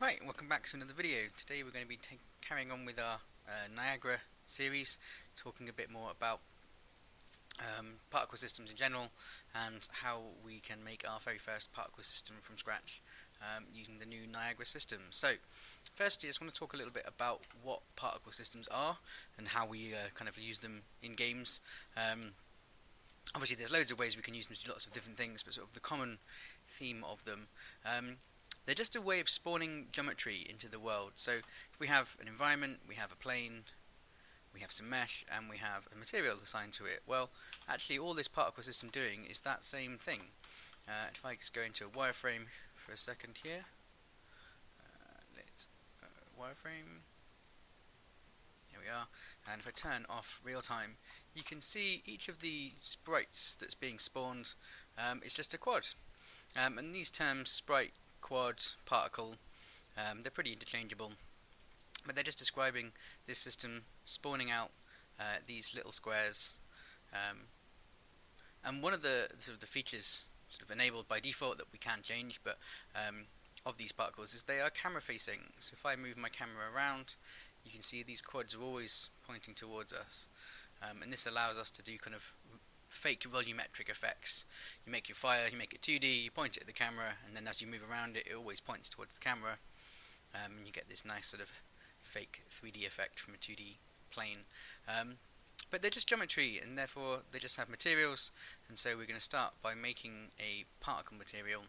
Right, welcome back to another video. Today we're going to be carrying on with our Niagara series, talking a bit more about particle systems in general and how we can make our very first particle system from scratch using the new Niagara system. So, firstly, I just want to talk a little bit about what particle systems are and how we kind of use them in games. Obviously, there's loads of ways we can use them to do lots of different things, but sort of the common theme of them. They're just a way of spawning geometry into the world. So if we have an environment, we have a plane, we have some mesh, and we have a material assigned to it. Well, actually all this particle system doing is that same thing. If I just go into a wireframe for a second here, wireframe, here we are, and if I turn off real time, you can see each of the sprites that's being spawned is just a quad. And these terms, sprite, quad, particle, they're pretty interchangeable, but they're just describing this system spawning out these little squares. And one of the features sort of enabled by default that we can change, but of these particles is they are camera facing. So if I move my camera around, you can see these quads are always pointing towards us, and this allows us to do kind of fake volumetric effects. You make your fire, you make it 2D, you point it at the camera, and then as you move around it, it always points towards the camera, and you get this nice sort of fake 3D effect from a 2D plane. But they're just geometry, and therefore they just have materials, and so we're going to start by making a particle material,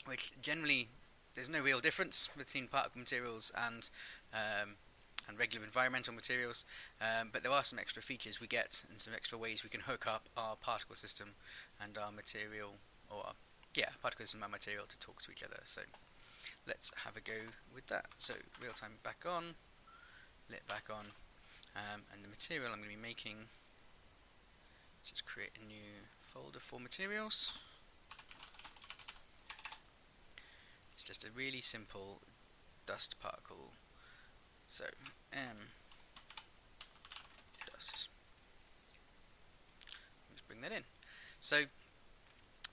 which generally there's no real difference between particle materials and regular environmental materials, but there are some extra features we get and some extra ways we can hook up our particle system and our material, particle system and material to talk to each other. So let's have a go with that. So real time back on, lit back on, and the material I'm going to be making, let's just create a new folder for materials. It's just a really simple dust particle. So dust. Let's bring that in. So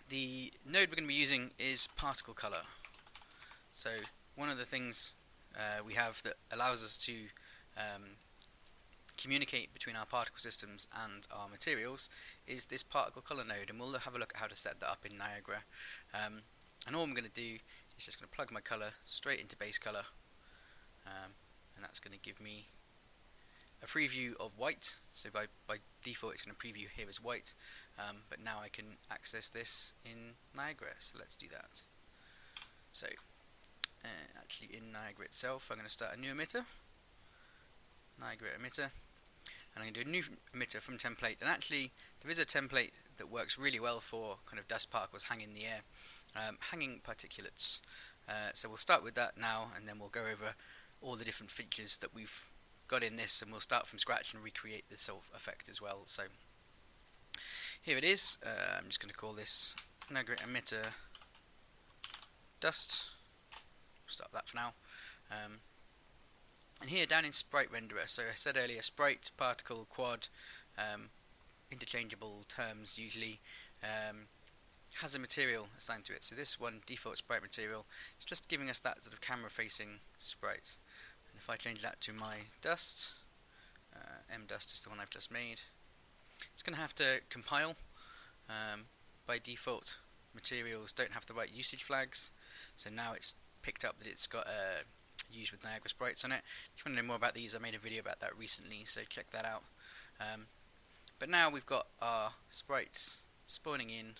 the node we're going to be using is particle color. So one of the things we have that allows us to communicate between our particle systems and our materials is this particle color node, and we'll have a look at how to set that up in Niagara. And all I'm going to do is just going to plug my color straight into base color. And that's going to give me a preview of white. So by default it's going to preview here as white, but now I can access this in Niagara, so let's do that. So actually in Niagara itself I'm going to start a new emitter, Niagara emitter, and I'm going to do a new emitter from template. And actually there is a template that works really well for kind of dust particles hanging in the air, hanging particulates. So we'll start with that now, and then we'll go over all the different features that we've got in this, and we'll start from scratch and recreate this sort of effect as well. So here it is. I'm just going to call this Niagara emitter dust. Start that for now. And here down in sprite renderer, so I said earlier, sprite, particle, quad, interchangeable terms usually, has a material assigned to it. So this one, default sprite material, is just giving us that sort of camera facing sprite. And if I change that to my dust, mdust is the one I've just made, it's going to have to compile. By default, materials don't have the right usage flags, so now it's picked up that it's got used with Niagara sprites on it. If you want to know more about these, I made a video about that recently, so check that out. But now we've got our sprites spawning in,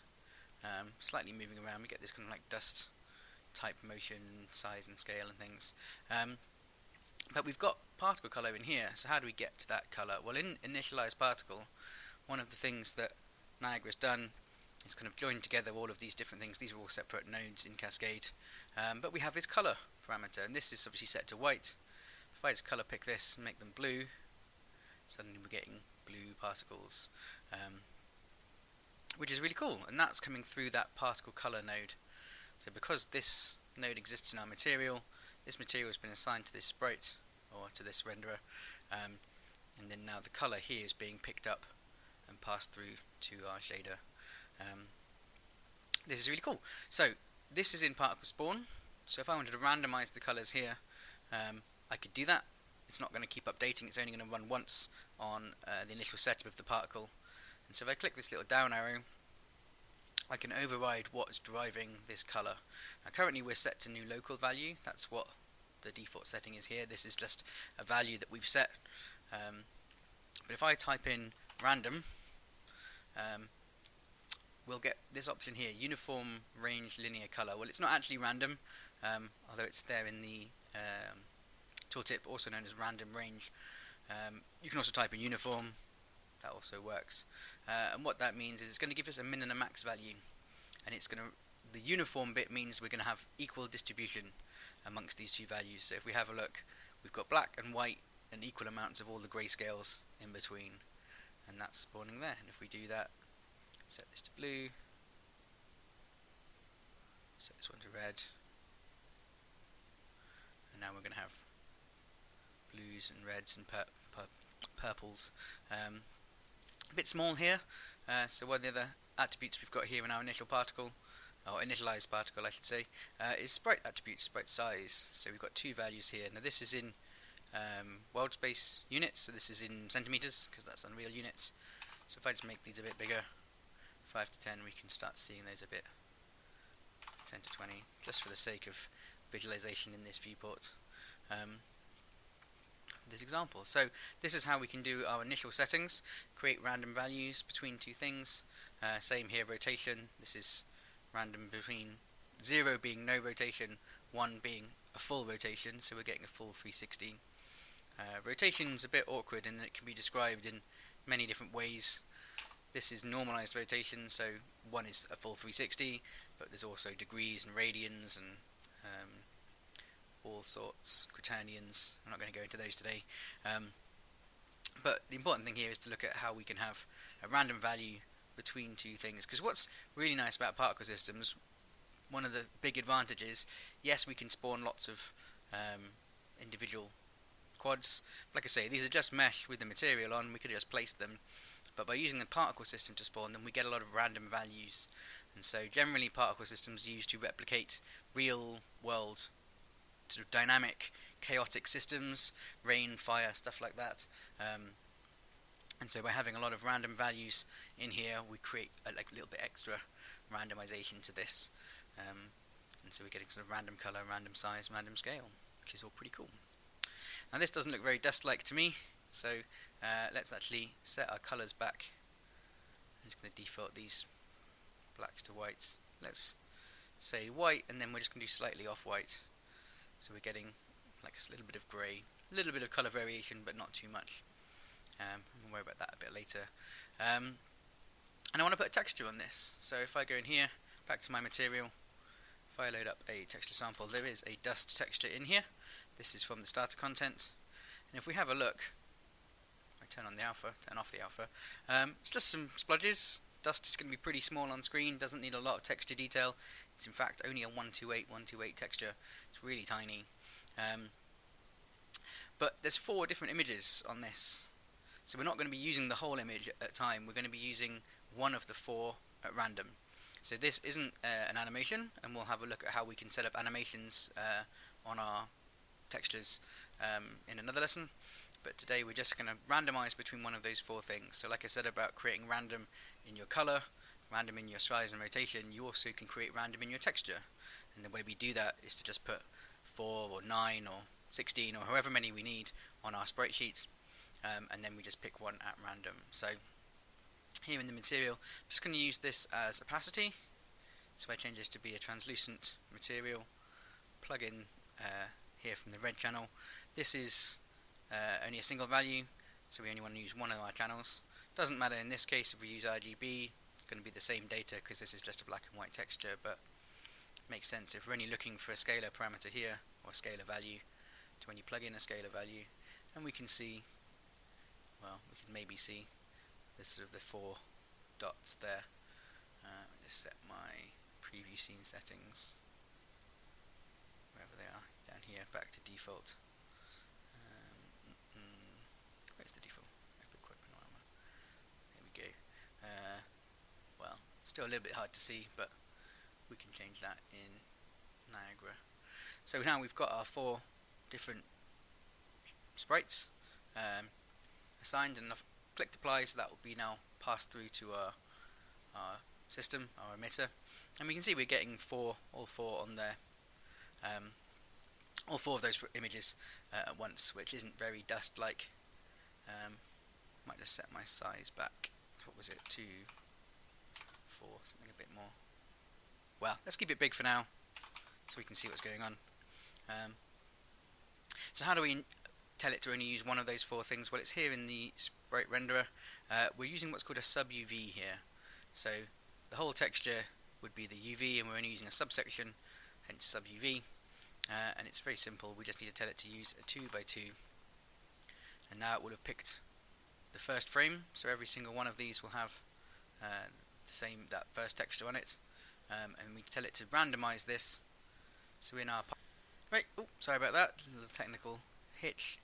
slightly moving around. We get this kind of like dust type motion, size and scale and things. But we've got particle color in here, so how do we get to that color? Well, in initialize particle, one of the things that Niagara's done is kind of joined together all of these different things. These are all separate nodes in Cascade, but we have this color parameter, and this is obviously set to white. If I just color pick this and make them blue, suddenly we're getting blue particles, which is really cool, and that's coming through that particle color node. So because this node exists in our material, this material has been assigned to this sprite, or to this renderer, and then now the color here is being picked up and passed through to our shader. This is really cool. So this is in particle spawn, So if I wanted to randomize the colors here, I could do that. It's not going to keep updating, it's only going to run once on the initial setup of the particle. And so if I click this little down arrow, I can override what's driving this color. Now currently we're set to new local value, that's what the default setting is here. This is just a value that we've set. But if I type in random, we'll get this option here, uniform range linear color. Well, it's not actually random, although it's there in the tooltip, also known as random range. You can also type in uniform, that also works. And what that means is it's going to give us a min and a max value, and it's going to, the uniform bit means we're going to have equal distribution amongst these two values. So if we have a look, we've got black and white and equal amounts of all the grayscales in between, and that's spawning there. And if we do that, set this to blue, set this one to red, and now we're going to have blues and reds and purples. A bit small here, so one of the other attributes we've got here in our initial particle, or initialized particle I should say, is sprite attributes, sprite size. So we've got two values here. Now this is in world space units, so this is in centimeters because that's Unreal units. So if I just make these a bit bigger, 5 to 10, we can start seeing those a bit, 10 to 20, just for the sake of visualization in this viewport. This example. So this is how we can do our initial settings, create random values between two things. Same here, rotation. This is random between 0 being no rotation, 1 being a full rotation, so we're getting a full 360. Rotation's a bit awkward in that it can be described in many different ways. This is normalized rotation, so 1 is a full 360, but there's also degrees and radians and all sorts, quaternions. I'm not going to go into those today. But the important thing here is to look at how we can have a random value between two things. Because what's really nice about particle systems, one of the big advantages, yes, we can spawn lots of individual quads. Like I say, these are just mesh with the material on, we could just place them. But by using the particle system to spawn them, we get a lot of random values. And so generally particle systems are used to replicate real world sort of dynamic, chaotic systems, rain, fire, stuff like that. And so by having a lot of random values in here, we create a little bit extra randomization to this. And so we're getting sort of random color, random size, random scale, which is all pretty cool. Now this doesn't look very dust-like to me, so let's actually set our colors back. I'm just going to default these blacks to whites. Let's say white, and then we're just going to do slightly off-white. So we're getting like a little bit of grey, a little bit of colour variation, but not too much. We'll worry about that a bit later. And I want to put a texture on this. So if I go in here, back to my material, if I load up a texture sample, there is a dust texture in here. This is from the starter content. And if we have a look, I turn on the alpha, turn off the alpha, it's just some splodges. Dust is going to be pretty small on screen, doesn't need a lot of texture detail. It's in fact only a 128 texture. It's really tiny. But there's 4 different images on this. So we're not going to be using the whole image at a time. We're going to be using one of the 4 at random. So this isn't an animation, and we'll have a look at how we can set up animations on our textures in another lesson. But today we're just going to randomize between one of those 4 things. So like I said about creating random in your color, random in your size and rotation, you also can create random in your texture. And the way we do that is to just put 4 or 9 or 16 or however many we need on our sprite sheets, and then we just pick one at random. So here in the material, I'm just going to use this as opacity. So I change this to be a translucent material, plug in here from the red channel. This is only a single value, so we only want to use one of our channels. Doesn't matter in this case if we use RGB, it's going to be the same data because this is just a black and white texture, but it makes sense if we're only looking for a scalar parameter here, or a scalar value, to when you plug in a scalar value, and we can see, well, we can maybe see this sort of the 4 dots there. Just set my preview scene settings, wherever they are, down here, back to default. Where's the default? Quick panorama. There we go. Well, still a little bit hard to see, but we can change that in Niagara. So now we've got our 4 different sprites assigned, and I've clicked apply, so that will be now passed through to our system, our emitter, and we can see we're getting all four on there, all 4 of those images at once, which isn't very dust-like. Might just set my size back. What was it? 2, 4, something a bit more. Well, let's keep it big for now, so we can see what's going on. So how do we tell it to only use one of those 4 things? Well, it's here in the sprite renderer. We're using what's called a sub UV here. So the whole texture would be the UV, and we're only using a subsection, hence sub UV. And it's very simple. We just need to tell it to use a 2x2, and now it will have picked the first frame. So every single one of these will have that first texture on it, and we tell it to randomize this. So in our sorry about that, a little technical hitch.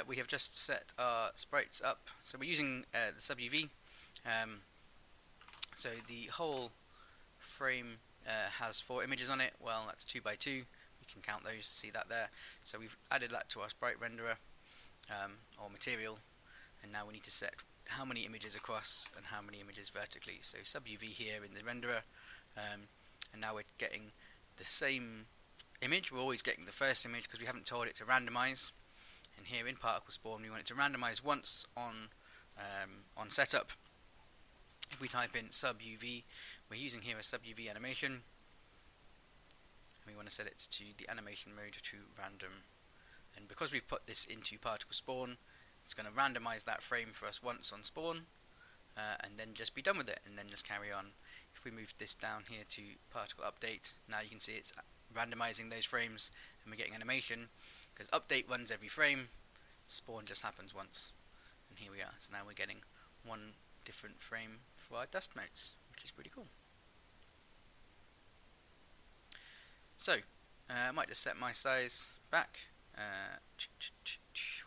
We have just set our sprites up. So we're using the sub UV. So the whole frame has 4 images on it. Well, that's 2x2. You can count those, see that there. So we've added that to our sprite renderer or material, and now we need to set how many images across and how many images vertically. So sub UV here in the renderer, and now we're getting the same image. We're always getting the first image because we haven't told it to randomize. And here in particle spawn, we want it to randomize once on setup. If we type in sub UV, we're using here a sub UV animation, and we want to set it to the animation mode to random. And because we've put this into particle spawn, it's going to randomize that frame for us once on spawn, and then just be done with it, and then just carry on. If we move this down here to particle update, now you can see it's randomizing those frames, and we're getting animation, because update runs every frame, spawn just happens once. And here we are. So now we're getting one different frame for our dust motes, which is pretty cool. So I might just set my size back.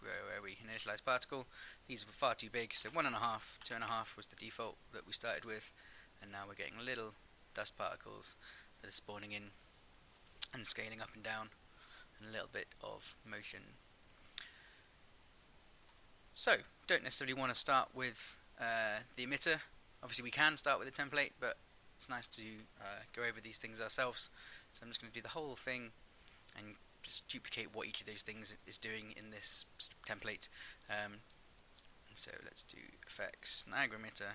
Where are we? Initialize particle. These were far too big, so 1.5, 2.5 was the default that we started with, and now we're getting little dust particles that are spawning in and scaling up and down, and a little bit of motion. So, don't necessarily want to start with the emitter. Obviously we can start with a template, but it's nice to go over these things ourselves. So I'm just going to do the whole thing and just duplicate what each of those things is doing in this template. And so let's do effects, Niagara emitter,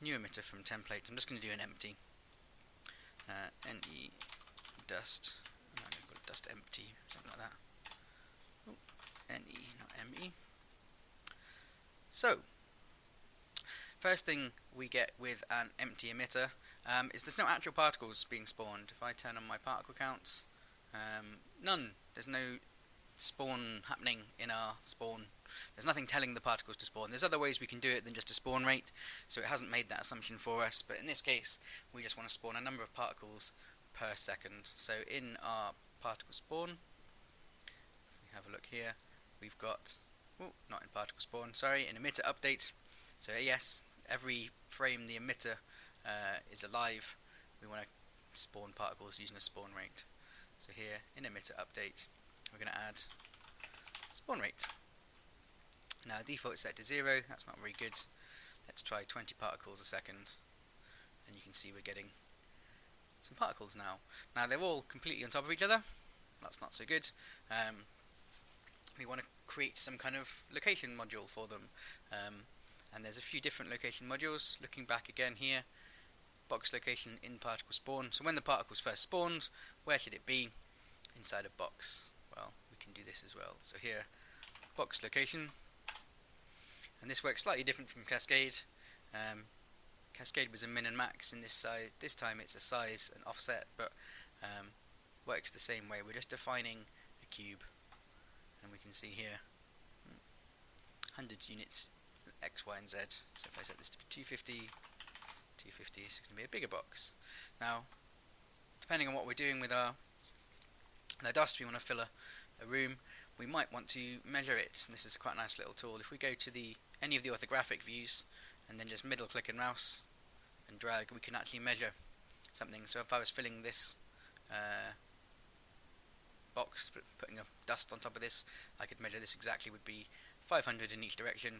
new emitter from template. I'm just going to do an empty, ne dust, dust empty, something like that. Oh, ne, not me. So, first thing we get with an empty emitter is there's no actual particles being spawned. If I turn on my particle counts, none. There's no spawn happening in our spawn. There's nothing telling the particles to spawn. There's other ways we can do it than just a spawn rate, so it hasn't made that assumption for us, but in this case we just want to spawn a number of particles per second. So in our particle spawn, if we have a look here, we've got, not in particle spawn, sorry, in emitter update. So yes, every frame the emitter is alive, we want to spawn particles using a spawn rate. So here in emitter update, we're going to add spawn rate. Now default is set to 0, that's not very good. Let's try 20 particles a second, and you can see we're getting some particles now. Now they're all completely on top of each other, that's not so good. We want to create some kind of location module for them, and there's a few different location modules. Looking back again here, box location in particle spawn. So when the particles first spawned, where should it be? Inside a box. Well, we can do this as well. So here, box location, and this works slightly different from Cascade. Cascade was a min and max in this size. This time it's a size and offset, but works the same way. We're just defining a cube, and we can see here 100 units X, Y, and Z. So if I set this to be 250, 250, it's going to be a bigger box. Now, depending on what we're doing with our dust, we want to fill a room. We might want to measure it, and this is quite a nice little tool. If we go to any of the orthographic views and then just middle click and mouse and drag, we can actually measure something. So if I was filling this box, putting a dust on top of this, I could measure this exactly, would be 500 in each direction,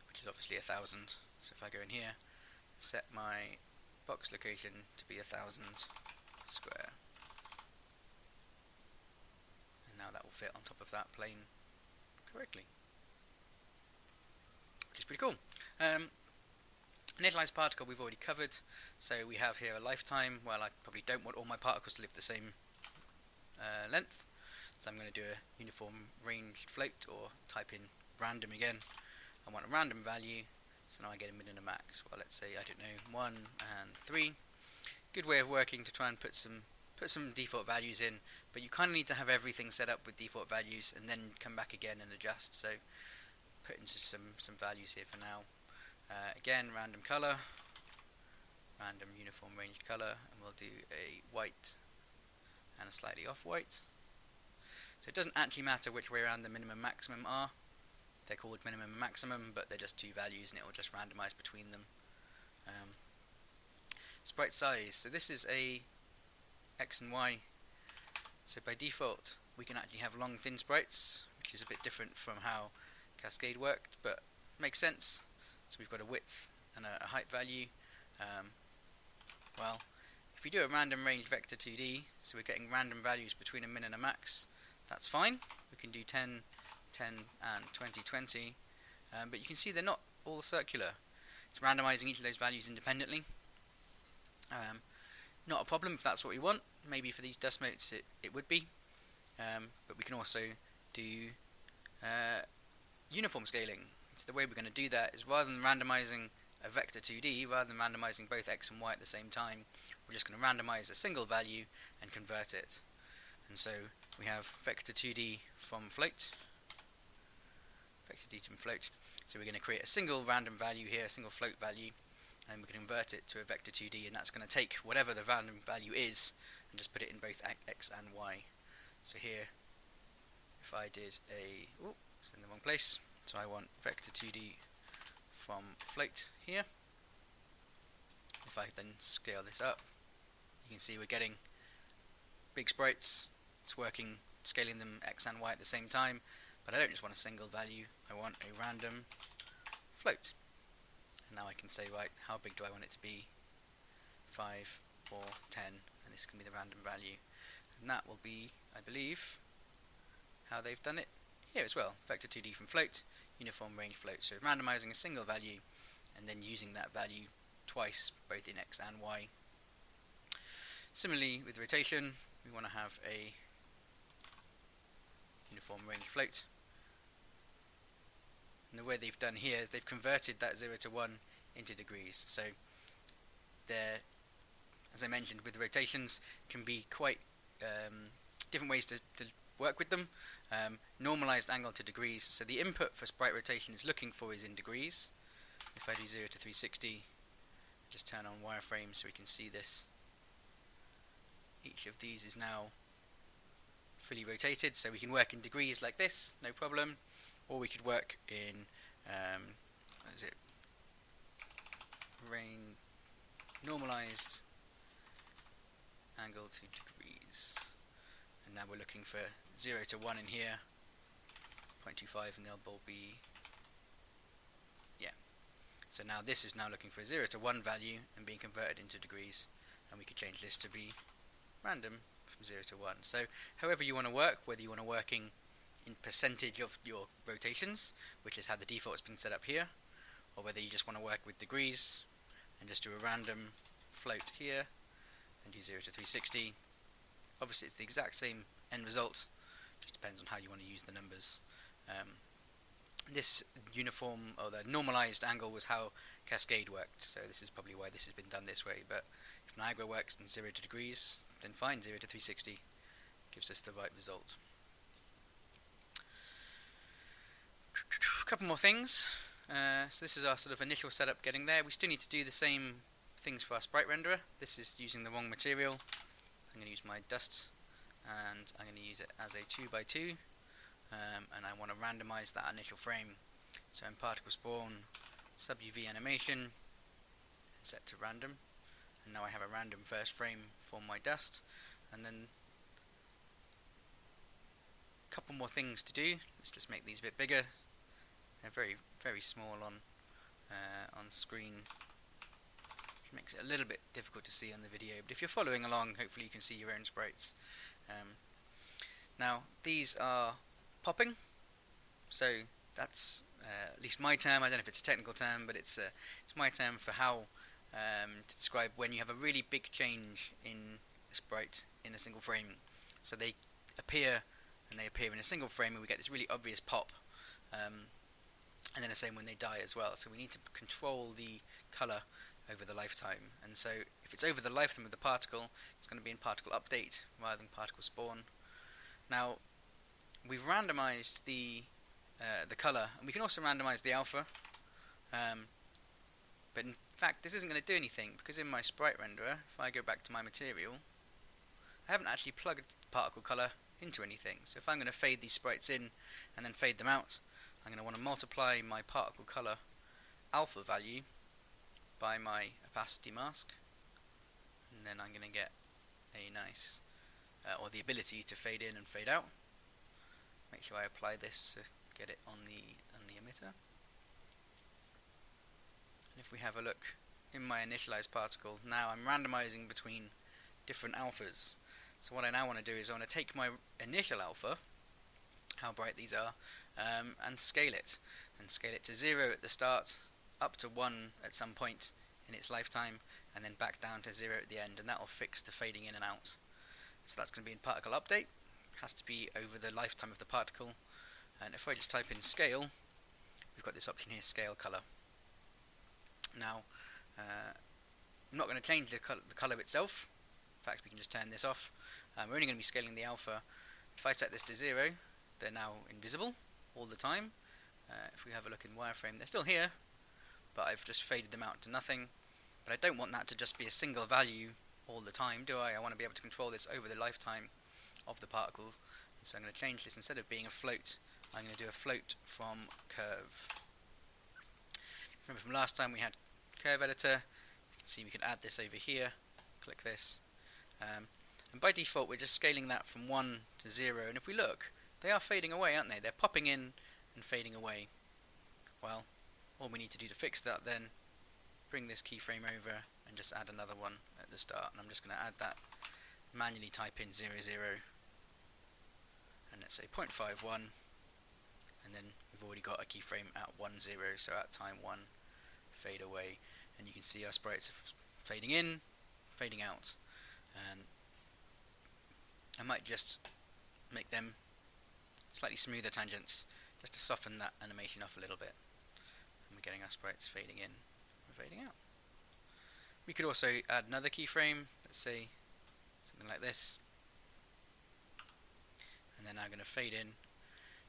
which is obviously 1,000. So if I go in here, set my box location to be 1,000 square, and now that will fit on top of that plane correctly, which is pretty cool. Initialized particle we've already covered, so we have here a lifetime. Well, I probably don't want all my particles to live the same length, so I'm going to do a uniform range float, or type in random again. I want a random value, so now I get a min and a max. Well, let's say, I don't know, 1 and 3. Good way of working to try and put some default values in, but you kind of need to have everything set up with default values and then come back again and adjust. So put in some values here for now. Again, random color, random uniform ranged color, and we'll do a white and a slightly off white. So it doesn't actually matter which way around the minimum maximum are. They're called minimum and maximum, but they're just two values and it will just randomize between them. Sprite size, so this is a X and Y. So by default we can actually have long thin sprites, which is a bit different from how Cascade worked, but makes sense. So we've got a width and a height value. Well, if we do a random range vector 2D, so we're getting random values between a min and a max, that's fine. We can do 10, 10 and 20, 20, but you can see they're not all circular. It's randomizing each of those values independently. Not a problem if that's what we want. Maybe for these dust motes it would be, but we can also do uniform scaling. So the way we're going to do that is, rather than randomizing a vector 2D, rather than randomizing both x and y at the same time, we're just going to randomize a single value and convert it. And so we have vector 2D from float, vector 2D from float. So we're going to create a single random value here, a single float value, and we can convert it to a vector 2D, and that's going to take whatever the random value is and just put it in both x and y. So here, if I did a, it's in the wrong place. So I want vector 2D from float here. If I then scale this up, you can see we're getting big sprites. It's working, scaling them x and y at the same time, but I don't just want a single value, I want a random float. And now I can say, right, how big do I want it to be? 5, 4, 10, and this can be the random value. And that will be, I believe, how they've done it here as well. Vector 2D from float, uniform range float. So randomizing a single value and then using that value twice, both in x and y. Similarly with rotation, we want to have a uniform range float. And the way they've done here is they've converted that 0 to 1 into degrees. So they're, as I mentioned, with rotations can be quite different ways to work with them. Normalized angle to degrees, so the input for sprite rotation is looking for is in degrees. If I do 0 to 360, just turn on wireframe so we can see this. Each of these is now fully rotated, so we can work in degrees like this, no problem, or we could work in what is it, normalized angle to degrees. And now we're looking for 0 to 1 in here, 0.25, and they'll both be, yeah. So now this is now looking for a 0 to 1 value and being converted into degrees, and we could change this to be random from 0 to 1. So however you want to work, whether you want to work in percentage of your rotations, which is how the default has been set up here, or whether you just want to work with degrees and just do a random float here and do 0 to 360. Obviously it's the exact same end result, just depends on how you want to use the numbers. This uniform, or the normalized angle, was how Cascade worked, so this is probably why this has been done this way. But if Niagara works in 0 to degrees, then fine, 0 to 360 gives us the right result. A couple more things. So this is our sort of initial setup getting there. We still need to do the same things for our sprite renderer. This is using the wrong material. I'm going to use my dust, and I'm going to use it as a 2x2, and I want to randomize that initial frame. So in particle spawn, sub UV animation, and set to random, and now I have a random first frame for my dust, and then couple more things to do. Let's just make these a bit bigger. They're very, very small on screen, which makes it a little bit difficult to see on the video. But if you're following along, hopefully you can see your own sprites. Now these are popping, so that's at least my term. I don't know if it's a technical term, but it's my term for how to describe when you have a really big change in a sprite in a single frame. So they appear in a single frame, and we get this really obvious pop. And then the same when they die as well. So we need to control the colour over the lifetime. And so if it's over the lifetime of the particle, it's going to be in particle update rather than particle spawn. Now we've randomised the colour, and we can also randomise the alpha. But in fact, this isn't going to do anything, because in my sprite renderer, if I go back to my material, I haven't actually plugged the particle colour into anything. So if I'm going to fade these sprites in and then fade them out, I'm going to want to multiply my particle colour alpha value by my opacity mask, and then I'm going to get a nice, or the ability to fade in and fade out. Make sure I apply this to get it on the emitter. And if we have a look in my initialized particle, now I'm randomizing between different alphas. So what I now want to do is I want to take my initial alpha, how bright these are, and scale it to 0 at the start, up to 1 at some point in its lifetime, and then back down to 0 at the end, and that will fix the fading in and out. So that's going to be in particle update. It has to be over the lifetime of the particle. And if I just type in scale, we've got this option here, scale color. Now I'm not going to change the color itself. In fact, we can just turn this off. We're only going to be scaling the alpha. If I set this to 0, they're now invisible all the time. If we have a look in wireframe, they're still here, but I've just faded them out to nothing. But I don't want that to just be a single value all the time, do I? I want to be able to control this over the lifetime of the particles. So I'm going to change this. Instead of being a float, I'm going to do a float from curve. Remember from last time we had curve editor. You can see we can add this over here. Click this. And by default we're just scaling that from 1 to 0, and if we look, they are fading away, aren't they? They're popping in and fading away. Well, all we need to do to fix that then, bring this keyframe over and just add another one at the start, and I'm just going to add that, manually type in 00, and let's say 0.51, and then we've already got a keyframe at 10, so at time 1, fade away, and you can see our sprites are fading in, fading out. And I might just make them slightly smoother tangents, just to soften that animation off a little bit. And we're getting our sprites fading in and fading out. We could also add another keyframe, let's say something like this, and then I'm going to fade in.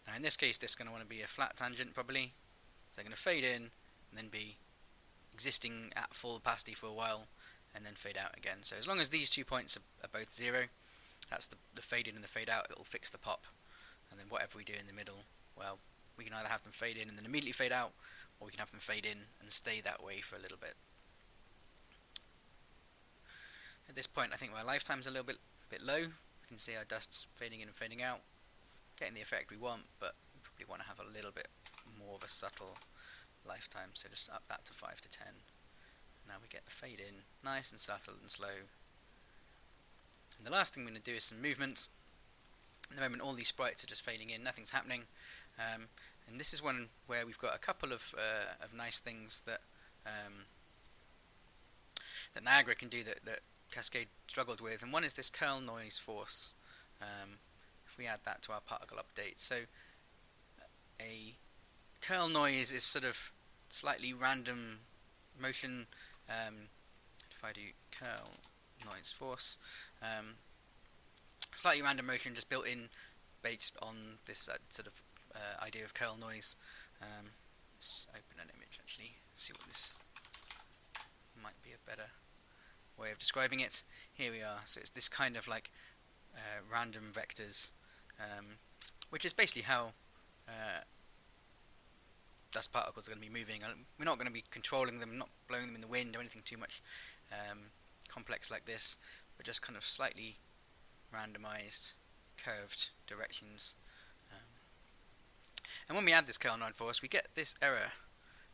Now in this case, this is going to want to be a flat tangent probably, so they're going to fade in and then be existing at full opacity for a while, and then fade out again. So as long as these 2 points are both 0, that's the fade in and the fade out, it will fix the pop. And then whatever we do in the middle, well, we can either have them fade in and then immediately fade out, or we can have them fade in and stay that way for a little bit. At this point I think my lifetime's a little bit low. You can see our dust's fading in and fading out, getting the effect we want, but we probably want to have a little bit more of a subtle lifetime, so just up that to 5 to 10. Now we get the fade in, nice and subtle and slow. And the last thing we're going to do is some movement. At the moment all these sprites are just fading in, nothing's happening. And this is one where we've got a couple of nice things that that Niagara can do that Cascade struggled with, and one is this curl noise force. If we add that to our particle update, so a curl noise is sort of slightly random motion. If I do curl noise force, slightly random motion just built in based on this sort of idea of curl noise. Let's open an image actually, see what this might be a better way of describing it. Here we are, so it's this kind of like random vectors, which is basically how dust particles are going to be moving. We're not going to be controlling them, not blowing them in the wind or anything too much complex like this, but just kind of slightly randomized curved directions And when we add this curl node force, we get this error,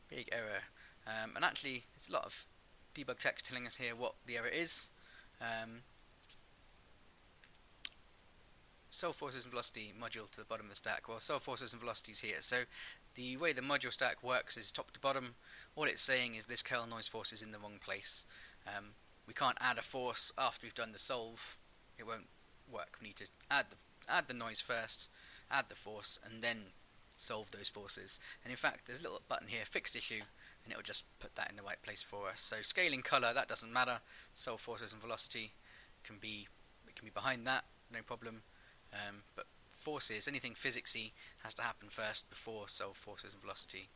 big error. And actually, there's a lot of debug text telling us here what the error is. Solve forces and velocity module to the bottom of the stack. Well, solve forces and velocities here. So the way the module stack works is top to bottom. All it's saying is this curl noise force is in the wrong place. We can't add a force after we've done the solve. It won't work. We need to add the noise first, add the force, and then solve those forces. And in fact, there's a little button here, fix issue, and it will just put that in the right place for us. So scaling color, that doesn't matter. Solve forces and velocity can be behind that, no problem. But forces, anything physicsy, has to happen first before solve forces and velocity.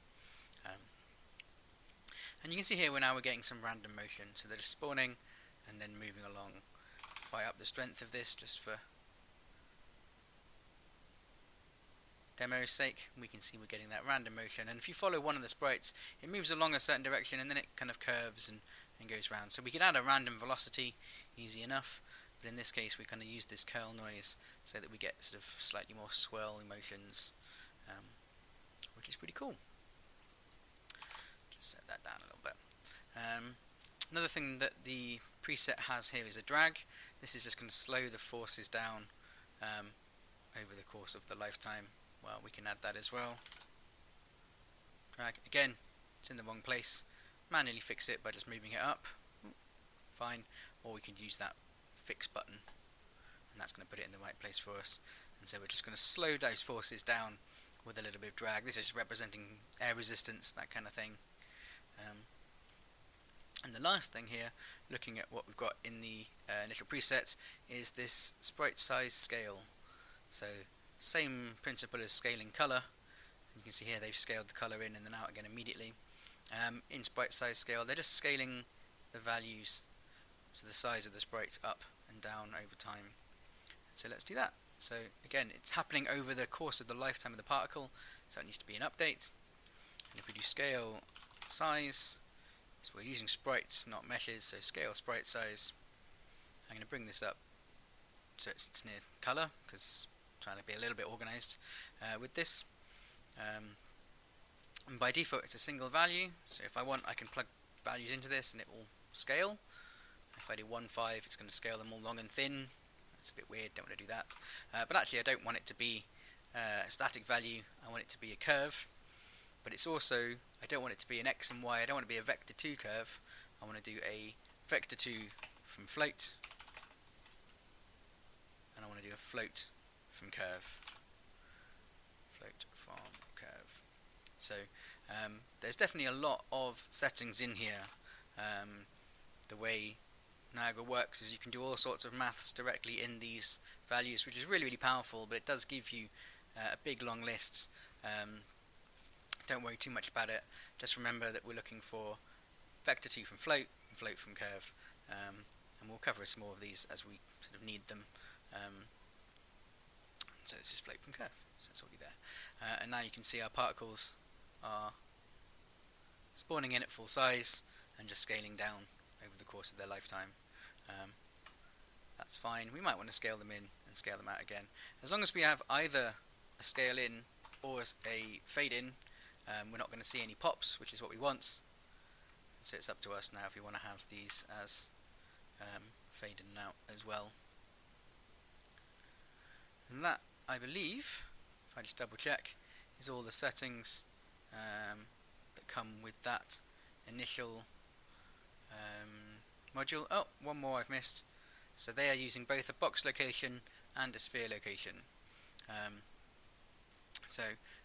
And you can see here we're getting some random motion, so they're just spawning and then moving along. If I up the strength of this just for demo's sake, we can see we're getting that random motion. And if you follow one of the sprites, it moves along a certain direction and then it kind of curves and goes round. So we could add a random velocity, easy enough. But in this case, we kind of use this curl noise so that we get sort of slightly more swirl motions, which is pretty cool. Just set that down a little bit. Another thing that the preset has here is a drag. This is just going to slow the forces down over the course of the lifetime. Well, we can add that as well. Drag. Again, it's in the wrong place. Manually fix it by just moving it up. Fine. Or we could use that fix button, and that's going to put it in the right place for us. And so we're just going to slow those forces down with a little bit of drag. This is representing air resistance, that kind of thing. And the last thing here, looking at what we've got in the initial preset, is this sprite size scale. So same principle as scaling color. You can see here they've scaled the color in and then out again immediately. In sprite size scale, they're just scaling the values, so the size of the sprite up and down over time. So let's do that. So again, it's happening over the course of the lifetime of the particle, so it needs to be an update. And if we do scale size, so we're using sprites, not meshes, so scale sprite size. I'm going to bring this up so it's near color, because I'm trying to be a little bit organized with this. And by default it's a single value, so if I want I can plug values into this and it will scale. If I do 1.5, it's going to scale them all long and thin. That's a bit weird, don't want to do that. But actually I don't want it to be a static value, I want it to be a curve. But it's also, I don't want it to be an x and y, I don't want it to be a vector 2 curve. I want to do a vector 2 from float, and I want to do a float from curve. Float from curve. So there's definitely a lot of settings in here. The way Niagara works is you can do all sorts of maths directly in these values, which is really, really powerful, but it does give you a big long list. Don't worry too much about it. Just remember that we're looking for vector 2 from float and float from curve. And we'll cover some more of these as we sort of need them. So this is float from curve, so that's already there. And now you can see our particles are spawning in at full size and just scaling down over the course of their lifetime. That's fine. We might want to scale them in and scale them out again. As long as we have either a scale in or a fade in, we're not going to see any pops, which is what we want. So it's up to us now if we want to have these as fade in and out as well. And that, I believe, if I just double check, is all the settings that come with that initial module. Oh, one more I've missed. So they are using both a box location and a sphere location. So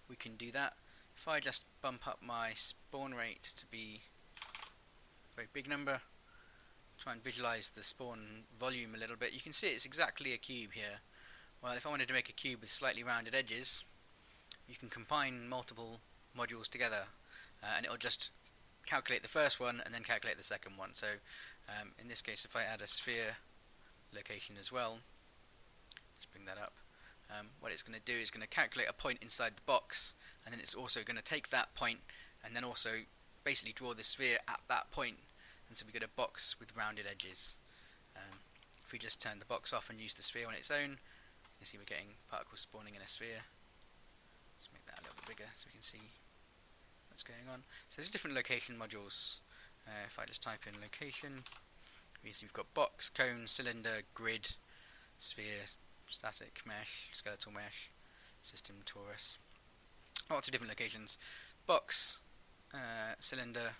we can do that. If I just bump up my spawn rate to be a very big number, try and visualize the spawn volume a little bit, you can see it's exactly a cube here. Well, if I wanted to make a cube with slightly rounded edges, you can combine multiple modules together and it'll just calculate the first one and then calculate the second one. So in this case, if I add a sphere location as well, just bring that up, what it's going to do is going to calculate a point inside the box, and then it's also going to take that point and then also basically draw the sphere at that point, and so we get a box with rounded edges. If we just turn the box off and use the sphere on its own, you see we're getting particles spawning in a sphere. Let's make that a little bigger so we can see what's going on. So there's different location modules. If I just type in location, we see we've got box, cone, cylinder, grid, sphere, static mesh, skeletal mesh, system, torus. Lots of different locations. Box, cylinder,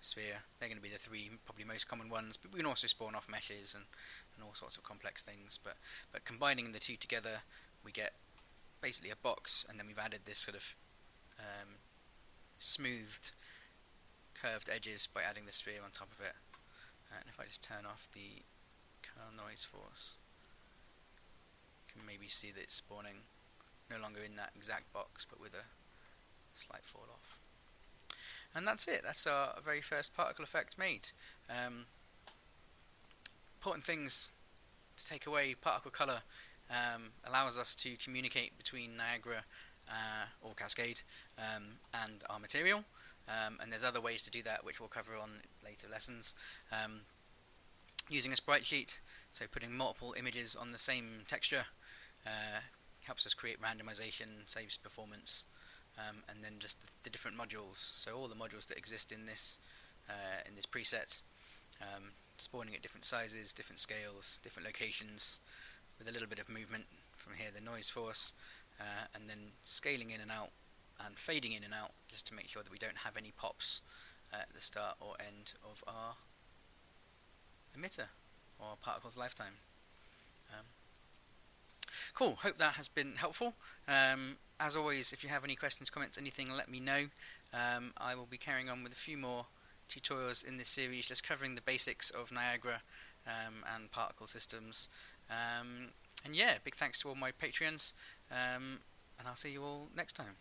sphere, they're going to be the three probably most common ones, but we can also spawn off meshes and all sorts of complex things. But combining the two together, we get basically a box, and then we've added this sort of smoothed, curved edges by adding the sphere on top of it. And if I just turn off the kernel noise force, you can maybe see that it's spawning no longer in that exact box, but with a slight fall off. And that's it. That's our very first particle effect made. Important things to take away: particle color allows us to communicate between Niagara or Cascade and our material, and there's other ways to do that which we'll cover on later lessons. Using a sprite sheet, so putting multiple images on the same texture helps us create randomization, saves performance, and then just the different modules, so all the modules that exist in this preset, spawning at different sizes, different scales, different locations, with a little bit of movement from here, the noise force, and then scaling in and out and fading in and out, just to make sure that we don't have any pops at the start or end of our emitter or particle's lifetime. Cool, hope that has been helpful. As always, if you have any questions, comments, anything, let me know. I will be carrying on with a few more tutorials in this series, just covering the basics of Niagara and particle systems. And yeah, big thanks to all my Patreons, and I'll see you all next time.